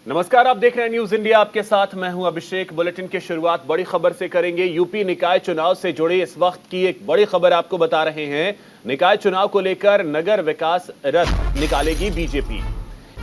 नमस्कार, आप देख रहे हैं न्यूज इंडिया। आपके साथ मैं हूं अभिषेक। बुलेटिन की शुरुआत बड़ी खबर से करेंगे। यूपी निकाय चुनाव से जुड़ी इस वक्त की एक बड़ी खबर आपको बता रहे हैं। निकाय चुनाव को लेकर नगर विकास रथ निकालेगी बीजेपी।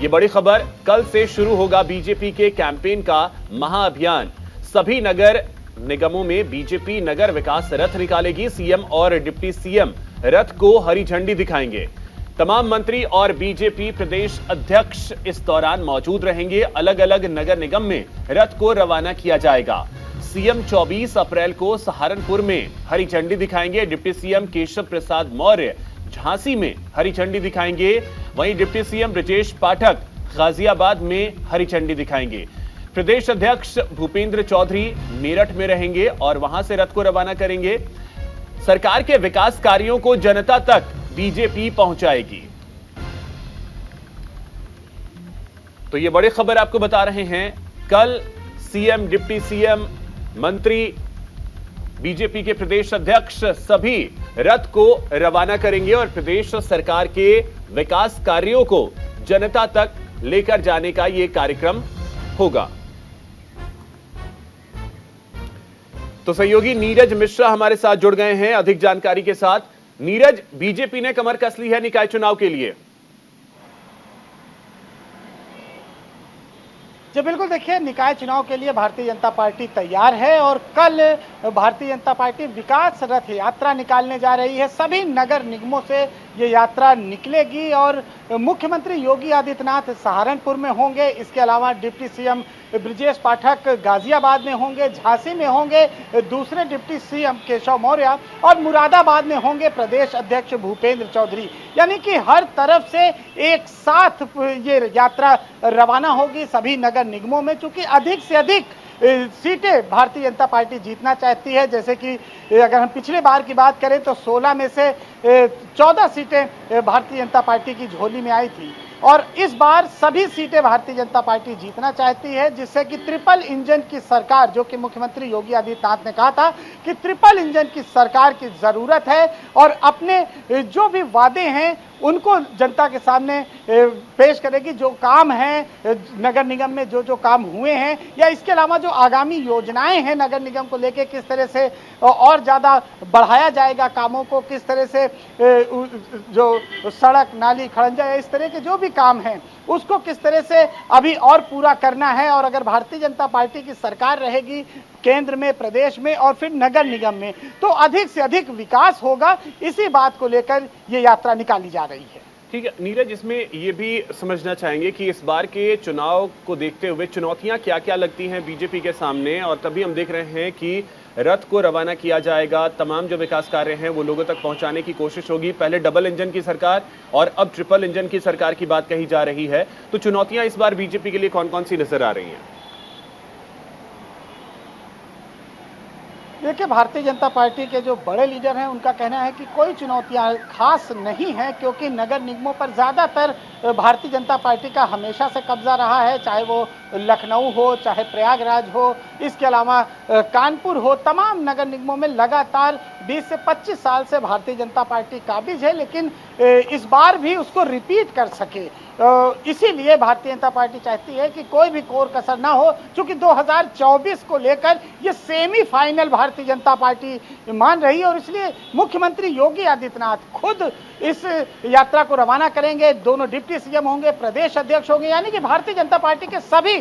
ये बड़ी खबर, कल से शुरू होगा बीजेपी के कैंपेन का महाअभियान। सभी नगर निगमों में बीजेपी नगर विकास रथ निकालेगी। सीएम और डिप्टी सीएम रथ को हरी झंडी दिखाएंगे। तमाम मंत्री और बीजेपी प्रदेश अध्यक्ष इस दौरान मौजूद रहेंगे। अलग अलग नगर निगम में रथ को रवाना किया जाएगा। सीएम 24 अप्रैल को सहारनपुर में हरी झंडी दिखाएंगे। डिप्टी सीएम केशव प्रसाद मौर्य झांसी में हरी झंडी दिखाएंगे। वहीं डिप्टी सीएम ब्रजेश पाठक गाजियाबाद में हरी झंडी दिखाएंगे। प्रदेश अध्यक्ष भूपेंद्र चौधरी मेरठ में रहेंगे और वहां से रथ को रवाना करेंगे। सरकार के विकास कार्यों को जनता तक बीजेपी पहुंचाएगी। तो ये बड़ी खबर आपको बता रहे हैं। कल सीएम, डिप्टी सीएम, मंत्री, बीजेपी के प्रदेश अध्यक्ष सभी रथ को रवाना करेंगे और प्रदेश सरकार के विकास कार्यों को जनता तक लेकर जाने का यह कार्यक्रम होगा। तो सहयोगी नीरज मिश्रा हमारे साथ जुड़ गए हैं अधिक जानकारी के साथ। नीरज, बीजेपी ने कमर कस ली है निकाय चुनाव के लिए। जी बिल्कुल, देखिए निकाय चुनाव के लिए भारतीय जनता पार्टी तैयार है और कल भारतीय जनता पार्टी विकास रथ यात्रा निकालने जा रही है। सभी नगर निगमों से ये यात्रा निकलेगी और मुख्यमंत्री योगी आदित्यनाथ सहारनपुर में होंगे। इसके अलावा डिप्टी सीएम ब्रजेश पाठक गाजियाबाद में होंगे, झांसी में होंगे दूसरे डिप्टी सीएम केशव मौर्य और मुरादाबाद में होंगे प्रदेश अध्यक्ष भूपेंद्र चौधरी। यानी कि हर तरफ से एक साथ ये यात्रा रवाना होगी सभी नगर निगमों में। चूंकि अधिक से अधिक सीटें भारतीय जनता पार्टी जीतना चाहती है, जैसे कि अगर हम पिछले बार की बात करें तो 16 में से 14 सीटें भारतीय जनता पार्टी की झोली में आई थी और इस बार सभी सीटें भारतीय जनता पार्टी जीतना चाहती है, जिससे कि ट्रिपल इंजन की सरकार, जो कि मुख्यमंत्री योगी आदित्यनाथ ने कहा था कि ट्रिपल इंजन की सरकार की जरूरत है और अपने जो भी वादे हैं उनको जनता के सामने पेश करेगी। जो काम है नगर निगम में, जो काम हुए हैं या इसके अलावा जो आगामी योजनाएं हैं नगर निगम को लेके, किस तरह से और ज़्यादा बढ़ाया जाएगा कामों को, किस तरह से जो सड़क, नाली, खड़ंजा या इस तरह के जो भी काम हैं उसको किस तरह से अभी और पूरा करना है। और अगर भारतीय जनता पार्टी की सरकार रहेगी केंद्र में, प्रदेश में और फिर नगर निगम में, तो अधिक से अधिक विकास होगा। इसी बात को लेकर ये यात्रा निकाली जा रही है। ठीक है नीरज, इसमें ये भी समझना चाहेंगे कि इस बार के चुनाव को देखते हुए चुनौतियां क्या क्या लगती हैं बीजेपी के सामने, और तभी हम देख रहे हैं कि रथ को रवाना किया जाएगा। तमाम जो विकास कार्य हैं वो लोगों तक पहुंचाने की कोशिश होगी। पहले डबल इंजन की सरकार और अब ट्रिपल इंजन की सरकार की बात कही जा रही है। तो चुनौतियां इस बार बीजेपी के लिए कौन कौन सी नजर आ रही हैं? देखिए, भारतीय जनता पार्टी के जो बड़े लीडर हैं उनका कहना है कि कोई चुनौतियां खास नहीं है, क्योंकि नगर निगमों पर ज़्यादातर भारतीय जनता पार्टी का हमेशा से कब्जा रहा है, चाहे वो लखनऊ हो, चाहे प्रयागराज हो, इसके अलावा कानपुर हो। तमाम नगर निगमों में लगातार 20 से 25 साल से भारतीय जनता पार्टी काबिज है, लेकिन इस बार भी उसको रिपीट कर सके। इसीलिए भारतीय जनता पार्टी चाहती है कि कोई भी कोर कसर ना हो, क्योंकि 2024 को लेकर ये सेमीफाइनल भारतीय जनता पार्टी मान रही है और इसलिए मुख्यमंत्री योगी आदित्यनाथ खुद इस यात्रा को रवाना करेंगे। दोनों डिप्टी सीएम होंगे, प्रदेश अध्यक्ष होंगे, यानी कि भारतीय जनता पार्टी के सभी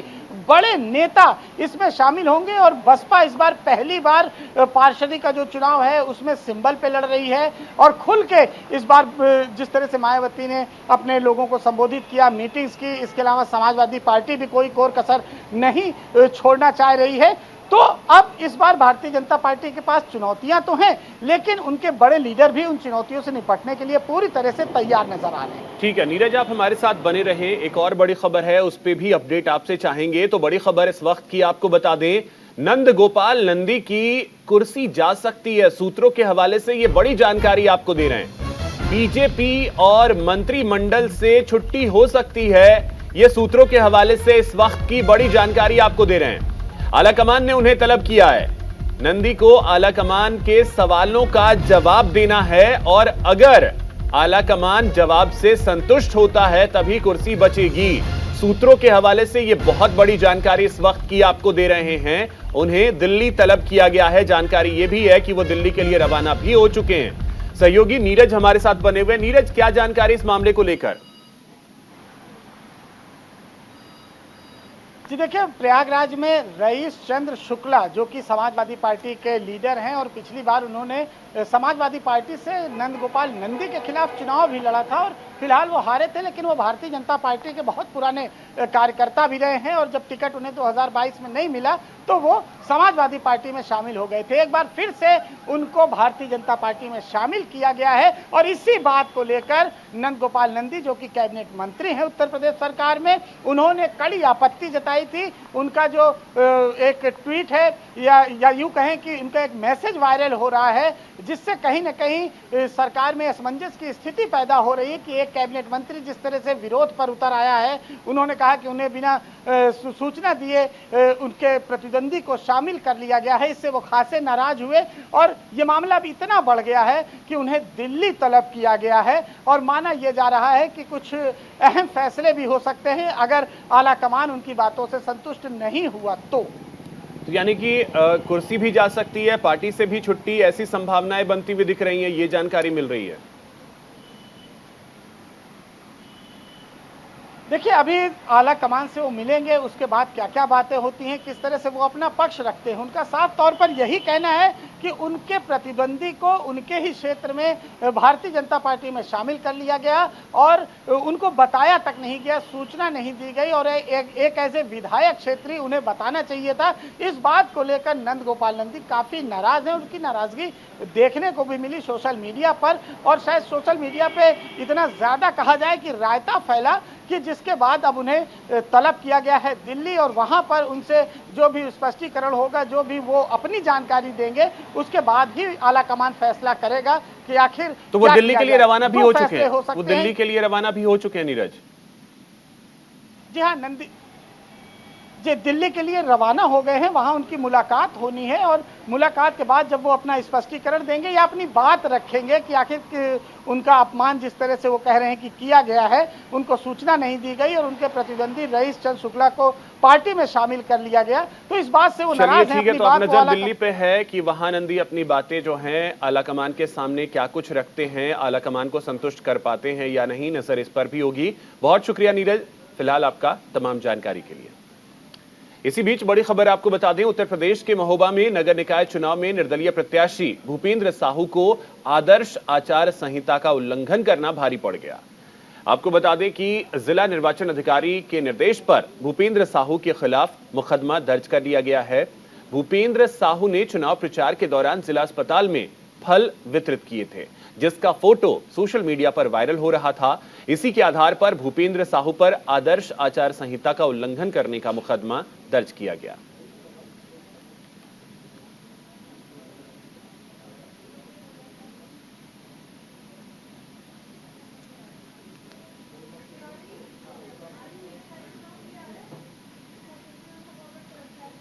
बड़े नेता इसमें शामिल होंगे। और बसपा इस बार पहली बार पार्षदी का जो चुनाव है उसमें सिंबल पे लड़ रही है और खुल के इस बार जिस तरह से मायावती ने अपने लोगों को संबोधित किया, मीटिंग्स की, इसके अलावा समाजवादी पार्टी भी कोई कोर कसर नहीं छोड़ना चाह रही है। तो अब इस बार भारतीय जनता पार्टी के पास चुनौतियां तो हैं, लेकिन उनके बड़े लीडर भी उन चुनौतियों से निपटने के लिए पूरी तरह से तैयार नजर आ रहे हैं। ठीक है नीरज, आप हमारे साथ बने रहें। एक और बड़ी खबर है, उस पर भी अपडेट आपसे चाहेंगे। तो बड़ी खबर इस वक्त की आपको बता दें, नंद गोपाल नंदी की कुर्सी जा सकती है। सूत्रों के हवाले से ये बड़ी जानकारी आपको दे रहे हैं। बीजेपी और मंत्रिमंडल से छुट्टी हो सकती है, ये सूत्रों के हवाले से इस वक्त की बड़ी जानकारी आपको दे रहे हैं। आलाकमान ने उन्हें तलब किया है। नंदी को आलाकमान के सवालों का जवाब देना है और अगर आलाकमान जवाब से संतुष्ट होता है तभी कुर्सी बचेगी। सूत्रों के हवाले से ये बहुत बड़ी जानकारी इस वक्त की आपको दे रहे हैं। उन्हें दिल्ली तलब किया गया है। जानकारी ये भी है कि वो दिल्ली के लिए रवाना भी हो चुके हैं। सहयोगी नीरज हमारे साथ बने हुए। नीरज, क्या जानकारी इस मामले को लेकर? जी देखिए, प्रयागराज में रईस चंद्र शुक्ला जो कि समाजवादी पार्टी के लीडर हैं और पिछली बार उन्होंने समाजवादी पार्टी से नंदगोपाल नंदी के खिलाफ चुनाव भी लड़ा था और फिलहाल वो हारे थे, लेकिन वो भारतीय जनता पार्टी के बहुत पुराने कार्यकर्ता भी रहे हैं और जब टिकट उन्हें 2022 में नहीं मिला तो वो समाजवादी पार्टी में शामिल हो गए थे। एक बार फिर से उनको भारतीय जनता पार्टी में शामिल किया गया है और इसी बात को लेकर नंदगोपाल नंदी जो कि कैबिनेट मंत्री हैं उत्तर प्रदेश सरकार में, उन्होंने कड़ी आपत्ति जताई थी। उनका जो एक ट्वीट है या यूं कहें कि उनका एक मैसेज वायरल हो रहा है जिससे कहीं ना कहीं सरकार में असमंजस की स्थिति पैदा हो रही है कि एक कैबिनेट मंत्री जिस तरह से विरोध पर उतर आया है, उन्होंने कहा कि उन्हें बिना सूचना दिए उनके प्रतिद्वंदी को शामिल कर लिया गया है। इससे वो खासे नाराज हुए और ये मामला भी इतना बढ़ गया है कि उन्हें दिल्ली तलब किया गया है और माना यह जा रहा है कि कुछ अहम फैसले भी हो सकते हैं अगर आला कमान उनकी बातों से संतुष्ट नहीं हुआ तो यानी कि कुर्सी भी जा सकती है, पार्टी से भी छुट्टी, ऐसी संभावनाएं बनती हुई दिख रही हैं, ये जानकारी मिल रही है। देखिए, अभी आला कमान से वो मिलेंगे, उसके बाद क्या क्या बातें होती हैं, किस तरह से वो अपना पक्ष रखते हैं। उनका साफ तौर पर यही कहना है कि उनके प्रतिद्वंदी को उनके ही क्षेत्र में भारतीय जनता पार्टी में शामिल कर लिया गया और उनको बताया तक नहीं गया, सूचना नहीं दी गई और एक ऐसे विधायक क्षेत्रीय उन्हें बताना चाहिए था। इस बात को लेकर नंदगोपाल नंदी काफ़ी नाराज हैं। उनकी नाराज़गी देखने को भी मिली सोशल मीडिया पर और शायद सोशल मीडिया पे इतना ज़्यादा कहा जाए कि रायता फैला कि जिसके बाद अब उन्हें तलब किया गया है दिल्ली और वहां पर उनसे जो भी स्पष्टीकरण होगा, जो भी वो अपनी जानकारी देंगे, उसके बाद ही आला कमान फैसला करेगा कि आखिर तो वो दिल्ली के लिए रवाना भी हो चुके हैं। वो दिल्ली के लिए रवाना भी हो चुके हैं नीरज। जी हाँ, जी दिल्ली के लिए रवाना हो गए हैं। वहां उनकी मुलाकात होनी है और मुलाकात के बाद जब वो अपना स्पष्टीकरण देंगे या अपनी बात रखेंगे कि आखिर उनका अपमान जिस तरह से वो कह रहे हैं कि किया गया है, उनको सूचना नहीं दी गई और उनके प्रतिद्वंदी रईस चंद्र शुक्ला को पार्टी में शामिल कर लिया गया, तो इस बात से वो नाराज हैं। तो अब नजर दिल्ली पे है कि वहां नंदी अपनी बातें जो हैं आला कमान के सामने क्या कुछ रखते हैं, आला कमान को संतुष्ट कर पाते हैं या नहीं, नजर इस पर भी होगी। बहुत शुक्रिया नीरज फिलहाल आपका तमाम जानकारी के लिए। इसी बीच बड़ी खबर आपको बता दें, उत्तर प्रदेश के महोबा में नगर निकाय चुनाव में निर्दलीय प्रत्याशी भूपेंद्र साहू को आदर्श आचार संहिता का उल्लंघन करना भारी पड़ गया। आपको बता दें कि जिला निर्वाचन अधिकारी के निर्देश पर भूपेंद्र साहू के खिलाफ मुकदमा दर्ज कर लिया गया है। भूपेंद्र साहू ने चुनाव प्रचार के दौरान जिला अस्पताल में फल वितरित किए थे, जिसका फोटो सोशल मीडिया पर वायरल हो रहा था। इसी के आधार पर भूपेंद्र साहू पर आदर्श आचार संहिता का उल्लंघन करने का मुकदमा दर्ज किया गया।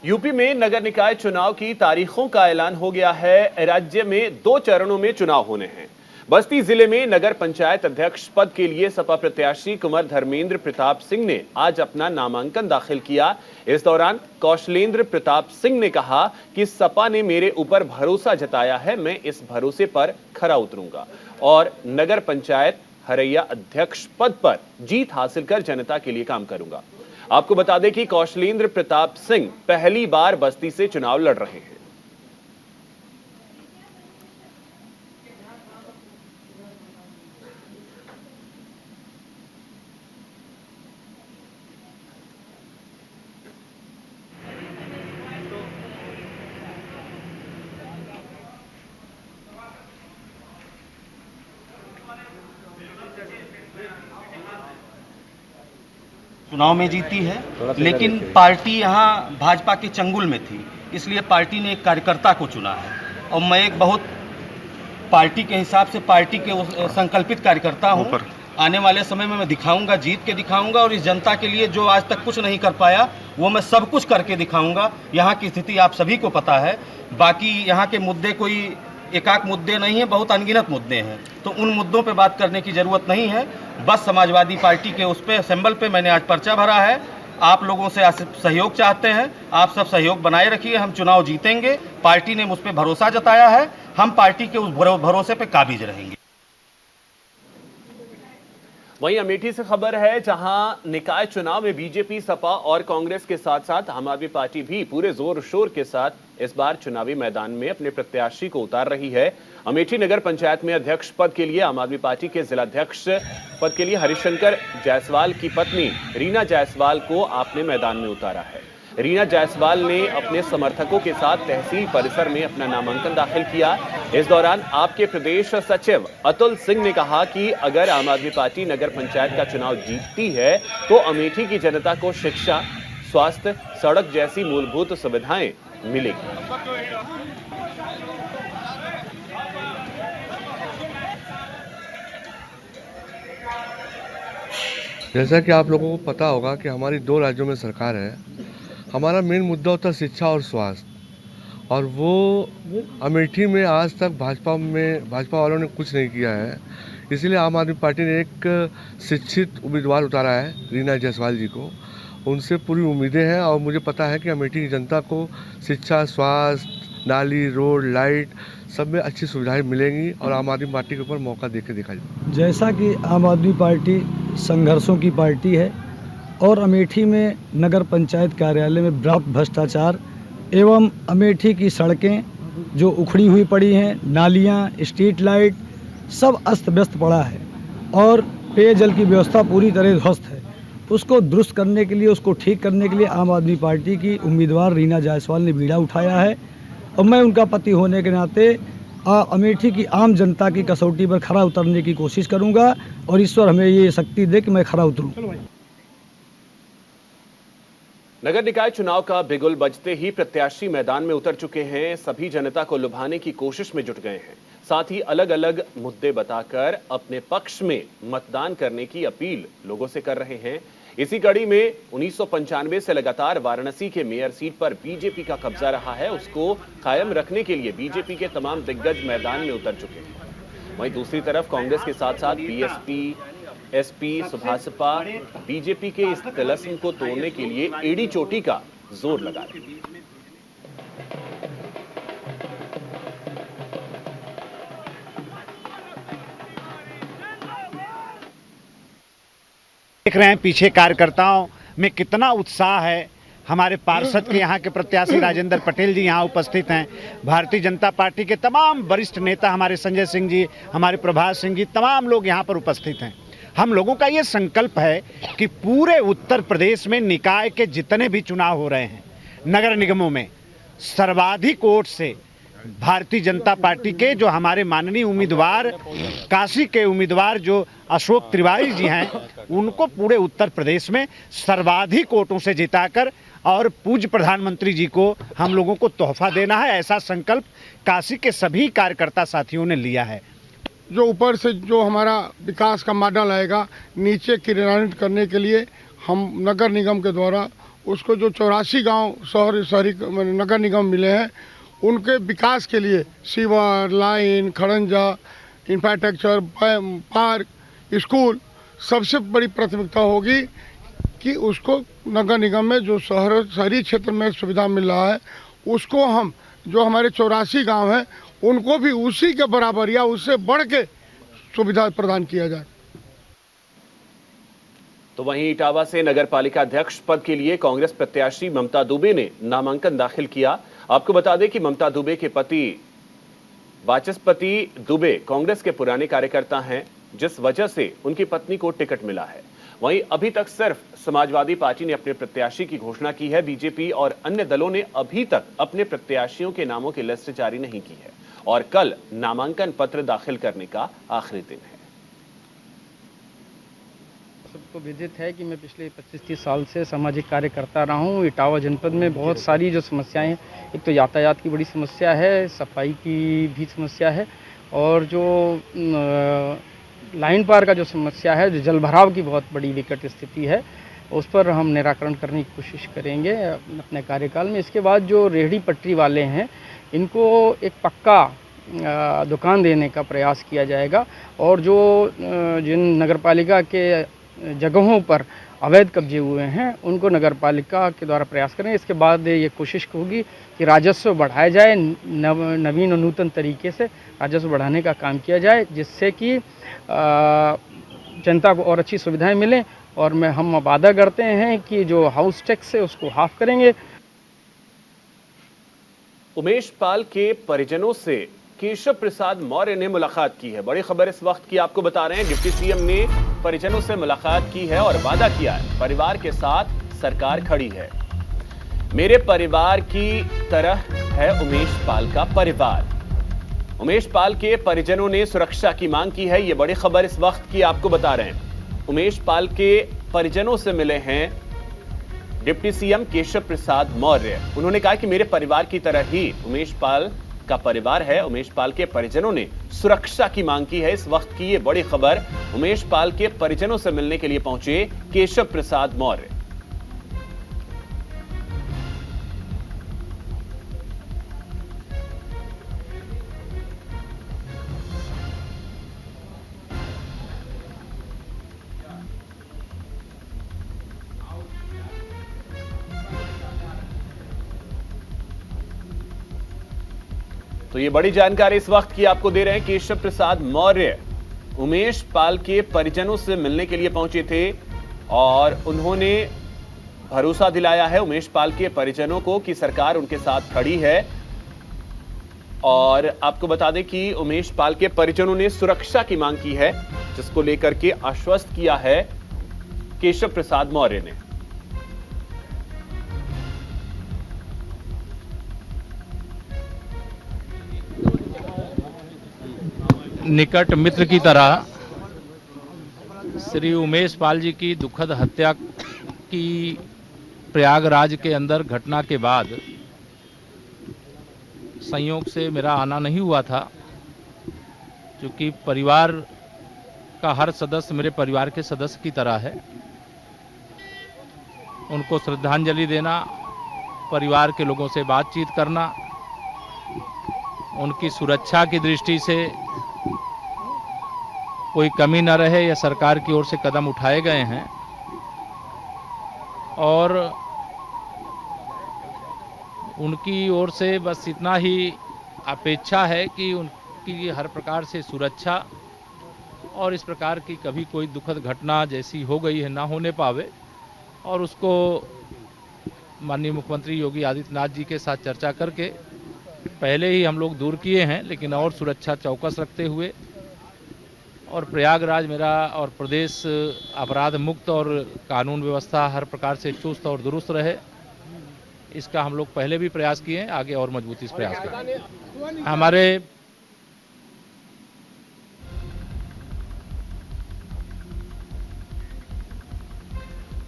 यूपी में नगर निकाय चुनाव की तारीखों का ऐलान हो गया है। राज्य में 2 चरणों में चुनाव होने हैं। बस्ती जिले में नगर पंचायत अध्यक्ष पद के लिए सपा प्रत्याशी कुंवर धर्मेंद्र प्रताप सिंह ने आज अपना नामांकन दाखिल किया। इस दौरान कौशलेंद्र प्रताप सिंह ने कहा कि सपा ने मेरे ऊपर भरोसा जताया है, मैं इस भरोसे पर खरा उतरूंगा और नगर पंचायत हरैया अध्यक्ष पद पर जीत हासिल कर जनता के लिए काम करूंगा। आपको बता दें कि कौशलेंद्र प्रताप सिंह पहली बार बस्ती से चुनाव लड़ रहे हैं। चुनाव में जीती है, लेकिन पार्टी यहाँ भाजपा के चंगुल में थी, इसलिए पार्टी ने एक कार्यकर्ता को चुना है और मैं एक बहुत पार्टी के हिसाब से पार्टी के संकल्पित कार्यकर्ता हूँ। आने वाले समय में मैं दिखाऊंगा, जीत के दिखाऊंगा और इस जनता के लिए जो आज तक कुछ नहीं कर पाया वो मैं सब कुछ करके दिखाऊंगा। यहाँ की स्थिति आप सभी को पता है। बाकी यहाँ के मुद्दे कोई एकाक मुद्दे नहीं हैं, बहुत अनगिनत मुद्दे हैं। तो उन मुद्दों पे बात करने की ज़रूरत नहीं है। बस समाजवादी पार्टी के उस पे सिंबल पे मैंने आज पर्चा भरा है। आप लोगों से सहयोग चाहते हैं, आप सब सहयोग बनाए रखिए, हम चुनाव जीतेंगे। पार्टी ने मुझ पर भरोसा जताया है, हम पार्टी के उस भरोसे पे काबिज रहेंगे। वहीं अमेठी से खबर है, जहां निकाय चुनाव में बीजेपी, सपा और कांग्रेस के साथ साथ आम आदमी पार्टी भी पूरे जोर शोर के साथ इस बार चुनावी मैदान में अपने प्रत्याशी को उतार रही है। अमेठी नगर पंचायत में अध्यक्ष पद के लिए आम आदमी पार्टी के जिलाध्यक्ष पद के लिए हरिशंकर जायसवाल की पत्नी रीना जायसवाल को आपने मैदान में उतारा है। रीना जायसवाल ने अपने समर्थकों के साथ तहसील परिसर में अपना नामांकन दाखिल किया। इस दौरान आपके प्रदेश सचिव अतुल सिंह ने कहा कि अगर आम आदमी पार्टी नगर पंचायत का चुनाव जीतती है तो अमेठी की जनता को शिक्षा, स्वास्थ्य, सड़क जैसी मूलभूत सुविधाएं मिलेगी। जैसा कि आप लोगों को पता होगा कि हमारी 2 राज्यों में सरकार है। हमारा मेन मुद्दा होता है शिक्षा और स्वास्थ्य, और वो अमेठी में आज तक भाजपा वालों ने कुछ नहीं किया है। इसलिए आम आदमी पार्टी ने एक शिक्षित उम्मीदवार उतारा है, रीना जायसवाल जी को। उनसे पूरी उम्मीदें हैं और मुझे पता है कि अमेठी की जनता को शिक्षा, स्वास्थ्य, नाली, रोड, लाइट सब में अच्छी सुविधाएं मिलेंगी और आम आदमी पार्टी के ऊपर मौका देके देखा जाए। जैसा कि आम आदमी पार्टी संघर्षों की पार्टी है और अमेठी में नगर पंचायत कार्यालय में व्यापक भ्रष्टाचार एवं अमेठी की सड़कें जो उखड़ी हुई पड़ी हैं, नालियाँ, स्ट्रीट लाइट सब अस्त व्यस्त पड़ा है और पेयजल की व्यवस्था पूरी तरह ध्वस्त है। उसको दुरुस्त करने के लिए, उसको ठीक करने के लिए आम आदमी पार्टी की उम्मीदवार रीना जायसवाल ने बीड़ा उठाया है और मैं उनका पति होने के नाते अमेठी की आम जनता की कसौटी पर खरा उतरने की कोशिश करूंगा और ईश्वर हमें ये शक्ति दे कि मैं खरा उतरूं। नगर निकाय चुनाव का बिगुल बजते ही प्रत्याशी मैदान में उतर चुके हैं। सभी जनता को लुभाने की कोशिश में जुट गए हैं। साथ ही अलग अलग मुद्दे बताकर अपने पक्ष में मतदान करने की अपील लोगों से कर रहे हैं। इसी कड़ी में 1995 से लगातार वाराणसी के मेयर सीट पर बीजेपी का कब्जा रहा है। उसको कायम रखने के लिए बीजेपी के तमाम दिग्गज मैदान में उतर चुके हैं। वहीं दूसरी तरफ कांग्रेस के साथ साथ बीएसपी, एसपी, सुभासपा बीजेपी के इस तिलिस्म को तोड़ने के लिए एड़ी चोटी का जोर लगा रहे हैं। देख रहे हैं पीछे कार्यकर्ताओं में कितना उत्साह है। हमारे पार्षद के यहाँ के प्रत्याशी राजेंद्र पटेल जी यहाँ उपस्थित हैं। भारतीय जनता पार्टी के तमाम वरिष्ठ नेता, हमारे संजय सिंह जी, हमारे प्रभात सिंह जी, तमाम लोग यहाँ पर उपस्थित हैं। हम लोगों का ये संकल्प है कि पूरे उत्तर प्रदेश में निकाय के जितने भी चुनाव हो रहे हैं, नगर निगमों में सर्वाधिक वोट से भारतीय जनता पार्टी के जो हमारे माननीय उम्मीदवार, काशी के उम्मीदवार जो अशोक तिवारी जी हैं, उनको पूरे उत्तर प्रदेश में सर्वाधिक वोटों से जिताकर और पूज्य प्रधानमंत्री जी को हम लोगों को तोहफा देना है। ऐसा संकल्प काशी के सभी कार्यकर्ता साथियों ने लिया है। जो ऊपर से जो हमारा विकास का मॉडल आएगा, नीचे क्रियान्वित करने के लिए हम नगर निगम के द्वारा उसको जो 84 गांव शहरी नगर निगम मिले हैं, उनके विकास के लिए सीवर, लाइन, खड़ंजा, इंफ्रास्ट्रक्चर, पार्क, स्कूल, सबसे बड़ी प्राथमिकता होगी कि उसको नगर निगम में जो शहरी क्षेत्र में सुविधा मिल रहा है, उसको हम जो हमारे 84 गांव हैं उनको भी उसी के बराबर या उससे बढ़ के सुविधा प्रदान किया जाए। तो वहीं इटावा से नगर पालिका अध्यक्ष पद के लिए कांग्रेस प्रत्याशी ममता दुबे ने नामांकन दाखिल किया। आपको बता दें कि ममता दुबे के पति वाचस्पति दुबे कांग्रेस के पुराने कार्यकर्ता हैं, जिस वजह से उनकी पत्नी को टिकट मिला है। वहीं अभी तक सिर्फ समाजवादी पार्टी ने अपने प्रत्याशी की घोषणा की है। बीजेपी और अन्य दलों ने अभी तक अपने प्रत्याशियों के नामों की लिस्ट जारी नहीं की है और कल नामांकन पत्र दाखिल करने का आखिरी दिन है। सबको विदित है कि मैं पिछले 25-30 साल से सामाजिक कार्य करता रहा हूँ। इटावा जनपद में बहुत सारी जो समस्याएं हैं, एक तो यातायात की बड़ी समस्या है, सफाई की भी समस्या है और जो लाइन पार का जो समस्या है, जो जल भराव की बहुत बड़ी विकट स्थिति है, उस पर हम निराकरण करने की कोशिश करेंगे अपने कार्यकाल में। इसके बाद जो रेहड़ी पटरी वाले हैं, इनको एक पक्का दुकान देने का प्रयास किया जाएगा और जो जिन नगरपालिका के जगहों पर अवैध कब्जे हुए हैं उनको नगरपालिका के द्वारा प्रयास करें। इसके बाद ये कोशिश होगी कि राजस्व बढ़ाया जाए, नवीन और नूतन तरीके से राजस्व बढ़ाने का काम किया जाए, जिससे कि जनता को और अच्छी सुविधाएं मिलें। और हम वादा करते हैं कि जो हाउस टैक्स है उसको हाफ करेंगे। उमेश पाल के परिजनों से केशव प्रसाद मौर्य ने मुलाकात की है। बड़ी खबर इस वक्त की आपको बता रहे हैं। डिप्टी सीएम ने परिजनों से मुलाकात की है और वादा किया है, परिवार के साथ सरकार खड़ी है। मेरे परिवार की तरह है उमेश पाल का परिवार। उमेश पाल के परिजनों ने सुरक्षा की मांग की है। यह बड़ी खबर इस वक्त की आपको बता रहे हैं। उमेश पाल के परिजनों से मिले हैं डिप्टी सीएम केशव प्रसाद मौर्य। उन्होंने कहा कि मेरे परिवार की तरह ही उमेश पाल का परिवार है। उमेश पाल के परिजनों ने सुरक्षा की मांग की है। इस वक्त की ये बड़ी खबर। उमेश पाल के परिजनों से मिलने के लिए पहुंचे केशव प्रसाद मौर्य। तो ये बड़ी जानकारी इस वक्त की आपको दे रहे हैं। केशव प्रसाद मौर्य उमेश पाल के परिजनों से मिलने के लिए पहुंचे थे और उन्होंने भरोसा दिलाया है उमेश पाल के परिजनों को कि सरकार उनके साथ खड़ी है। और आपको बता दें कि उमेश पाल के परिजनों ने सुरक्षा की मांग की है, जिसको लेकर के आश्वस्त किया है केशव प्रसाद मौर्य ने। निकट मित्र की तरह श्री उमेश पाल जी की दुखद हत्या की प्रयागराज के अंदर घटना के बाद संयोग से मेरा आना नहीं हुआ था, क्योंकि परिवार का हर सदस्य मेरे परिवार के सदस्य की तरह है। उनको श्रद्धांजलि देना, परिवार के लोगों से बातचीत करना, उनकी सुरक्षा की दृष्टि से कोई कमी न रहे, यह सरकार की ओर से कदम उठाए गए हैं। और उनकी ओर से बस इतना ही अपेक्षा है कि उनकी हर प्रकार से सुरक्षा और इस प्रकार की कभी कोई दुखद घटना जैसी हो गई है ना होने पावे। और उसको माननीय मुख्यमंत्री योगी आदित्यनाथ जी के साथ चर्चा करके पहले ही हम लोग दूर किए हैं, लेकिन और सुरक्षा चौकस रखते हुए और प्रयागराज मेरा और प्रदेश अपराध मुक्त और कानून व्यवस्था हर प्रकार से चुस्त और दुरुस्त रहे, इसका हम लोग पहले भी प्रयास किए हैं, आगे और मजबूती से प्रयास करेंगे। हमारे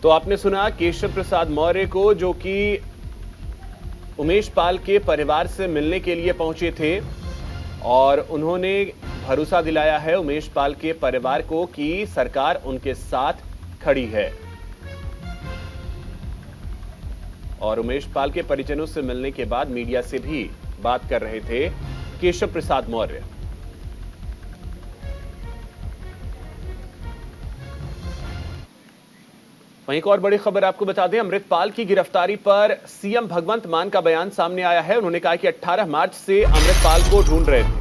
तो आपने सुना केशव प्रसाद मौर्य को, जो कि उमेश पाल के परिवार से मिलने के लिए पहुंचे थे और उन्होंने भरोसा दिलाया है उमेश पाल के परिवार को कि सरकार उनके साथ खड़ी है। और उमेश पाल के परिजनों से मिलने के बाद मीडिया से भी बात कर रहे थे केशव प्रसाद मौर्य। वहीं एक और बड़ी खबर आपको बता दें, अमृतपाल की गिरफ्तारी पर सीएम भगवंत मान का बयान सामने आया है। उन्होंने कहा कि 18 मार्च से अमृतपाल को ढूंढ रहे थे,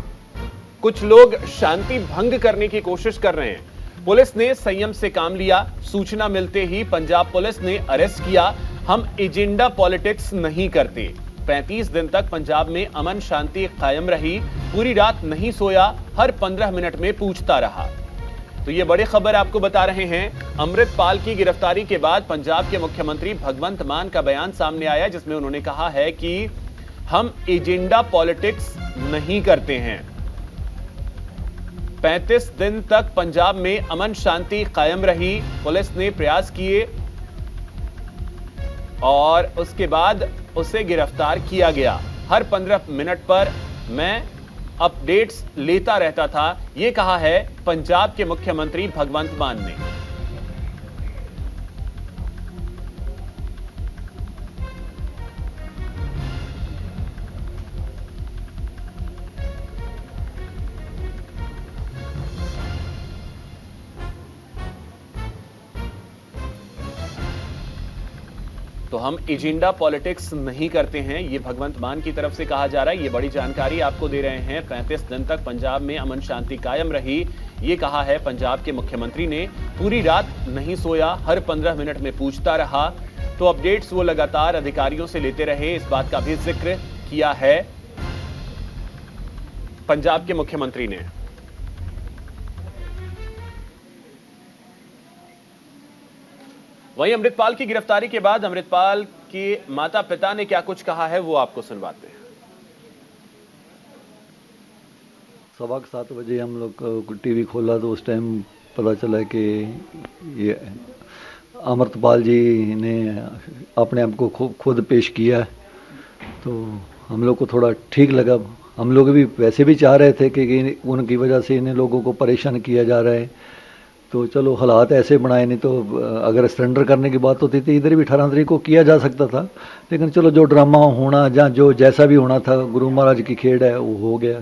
कुछ लोग शांति भंग करने की कोशिश कर रहे हैं। पुलिस ने संयम से काम लिया, सूचना मिलते ही पंजाब पुलिस ने अरेस्ट किया। हम एजेंडा पॉलिटिक्स नहीं करते। 35 दिन तक पंजाब में अमन शांति कायम रही, पूरी रात नहीं सोया, हर 15 मिनट में पूछता रहा। तो ये बड़ी खबर आपको बता रहे हैं। अमृतपाल की गिरफ्तारी के बाद पंजाब के मुख्यमंत्री भगवंत मान का बयान सामने आया, जिसमें उन्होंने कहा है कि हम एजेंडा पॉलिटिक्स नहीं करते हैं। 35 दिन तक पंजाब में अमन शांति कायम रही, पुलिस ने प्रयास किए और उसके बाद उसे गिरफ्तार किया गया। हर 15 मिनट पर मैं अपडेट्स लेता रहता था, यह कहा है पंजाब के मुख्यमंत्री भगवंत मान ने। हम एजेंडा पॉलिटिक्स नहीं करते हैं, ये भगवंत मान की तरफ से कहा जा रहा है। ये बड़ी जानकारी आपको दे रहे हैं। 35 दिन तक पंजाब में अमन शांति कायम रही, ये कहा है पंजाब के मुख्यमंत्री ने। पूरी रात नहीं सोया, हर 15 मिनट में पूछता रहा। तो अपडेट्स वो लगातार अधिकारियों से लेते रहे, इस बात का भी जिक्र किया है पंजाब के मुख्यमंत्री ने। वहीं अमृतपाल की गिरफ्तारी के बाद अमृतपाल के माता पिता ने क्या कुछ कहा है, वो आपको सुनवाते हैं। 7:15 बजे हम लोग टीवी खोला तो उस टाइम पता चला कि ये अमृतपाल जी ने अपने आप को खुद पेश किया। तो हम लोग को थोड़ा ठीक लगा। हम लोग भी वैसे भी चाह रहे थे कि उनकी वजह से इन लोगों को परेशान किया जा रहा है, तो चलो हालात ऐसे बनाए। नहीं तो अगर सरेंडर करने की बात होती थी इधर भी 18 तारीख को किया जा सकता था, लेकिन चलो जो ड्रामा होना या जो जैसा भी होना था, गुरु महाराज की खेड़ है, वो हो गया।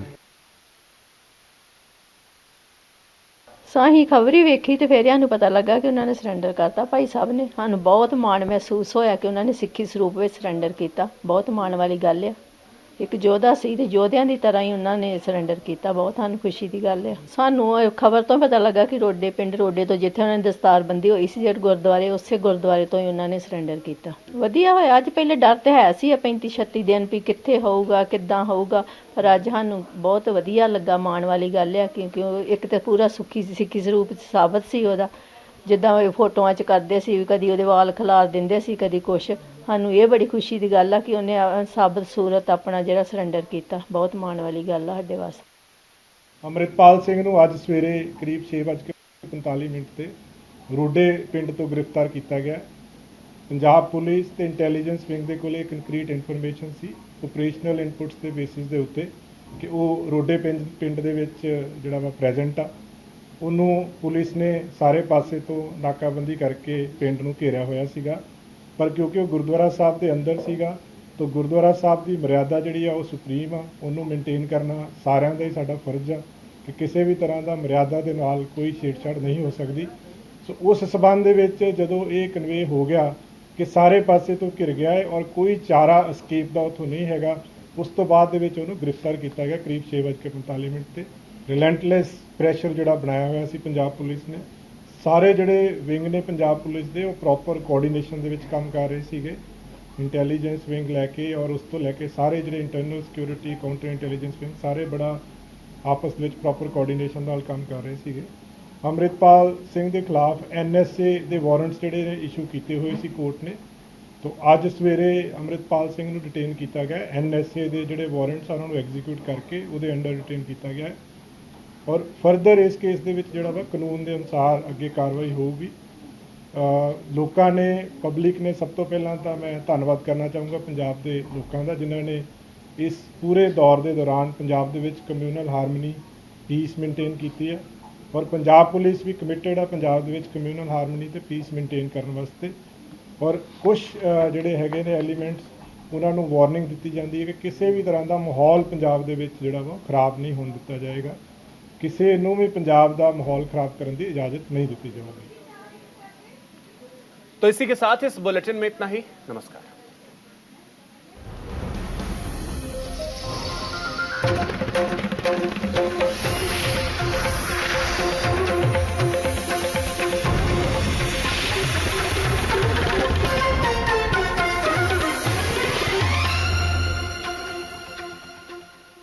साही खबर ही वेखी तो फिर सानू पता लगा कि उन्होंने सरेंडर करता भाई साहब ने। सानू बहुत माण महसूस होया कि उन्होंने सिੱਖੀ ਸਰੂਪ ਵਿੱਚ सरेंडर किया। बहुत माण वाली गल है। एक योद्धा सी ते योद्धियां की तरह ही उन्होंने सरेंडर किया। बहुत सानू खुशी की गल है। सानू खबर तो पता लगा कि रोडे पिंड रोडे तो जिथे उन्होंने दस्तारबंदी हुई सी जेट गुरुद्वारे, उस गुरुद्वारे तो ही उन्होंने सरेंडर किया। वधिया होया। अज पहले डर तो है सी 35-36 दिन भी कित्थे होऊगा किद्दां होऊगा, पर अज सानू बहुत वधिया लगा। माण वाली गल है क्योंकि एक तो पूरा सिੱਖੀ ਸਰੂਪ साबित सी ਉਹਦਾ, जिद्दां फोटोआं च करदे सी, कदी ਉਹਦੇ वाल खिलार दिंदे सी, कदी कुछ। सानू ये बड़ी खुशी की गल है कि उन्हें साबित सूरत अपना जिहड़ा सरेंडर किया। बहुत माण वाली गल है साडे वास्ते। अमृतपाल सिंह नूं अज सवेरे करीब 6:45 ते रोडे पिंड तो गिरफ्तार किया गया। पंजाब पुलिस ते इंटैलीजेंस विंग दे कोले कंक्रीट इन्फॉर्मेशन सी, ऑपरेशनल इनपुट्स के बेसिस दे उत्ते कि वो रोडे पिंड दे विच जिहड़ा वा प्रेजेंट आ। ਉਹਨੂੰ पुलिस ने सारे पासे तो नाकाबंदी करके पिंड ਨੂੰ घेरिਆ ਹੋਇਆ ਸੀਗਾ, पर क्योंकि वो गुरुद्वारा साहब के अंदर सीगा तो गुरुद्वारा साहब की मर्यादा जिहड़ी आ वो सुप्रीम आ, ਉਹਨੂੰ मेनटेन करना सारिਆਂ ਦਾ ਹੀ ਸਾਡਾ फर्ज आ कि किसी भी तरह का मर्यादा के नाल कोई छेड़छाड़ नहीं हो सकती। सो उस संबंध दे विच जदों ये कन्वे हो गया कि सारे पासे तो घिर गया है और कोई चारा एस्केप का उत्थों नहीं हैगा, उस तो बाद दे विच ਉਹਨੂੰ गिरफ्तार किया गया करीब 6:45 ते। रिलेंटलैस प्रैशर जोड़ा बनाया हुआ सी पंजाब पुलिस ने। सारे जोड़े विंग ने पंजाब पुलिस के वो प्रॉपर कोऑर्डिनेशन दे विच काम कर रहे सीगे, इंटैलीजेंस विंग लैके और उस तो लैके सारे जोड़े internal security counter intelligence wing सारे बड़ा आपस में प्रॉपर कोऑर्डिनेशन नाल काम कर रहे सीगे। अमृतपाल सिंह के खिलाफ NSA के वारंट्स जोड़े इशू किए हुए सी कोर्ट ने। तो अज सवेरे अमृतपाल सिंह नूं डिटेन किया गया। NSA के जोड़े वारंट्स उन्होंने एग्जीक्यूट करके वो अंडर डिटेन किया गया है और फरदर इस केस के जोड़ा वा कानून के अनुसार अगे कार्रवाई होगी। लोगों ने पब्लिक ने सब तो पहला तो मैं धन्यवाद करना चाहूँगा पंजाब के लोगों का, जिन्होंने इस पूरे दौर के दौरान पंजाब के कम्यूनल हारमनी पीस मेनटेन की है और पंजाब पुलिस भी कमिटेड है पंजाब के कम्यूनल हारमनी तो पीस मेनटेन करने वास्ते। और कुछ जोड़े है ने एलीमेंट्स उन्होंने वार्निंग दी जाती है कि किसी भी तरह का माहौल पंजाब के जोड़ा वा खराब नहीं होने दिता जाएगा, किसी नूं भी पंजाब का माहौल खराब करने की इजाजत नहीं दी जाएगी। तो इसी के साथ इस बुलेटिन में इतना ही। नमस्कार।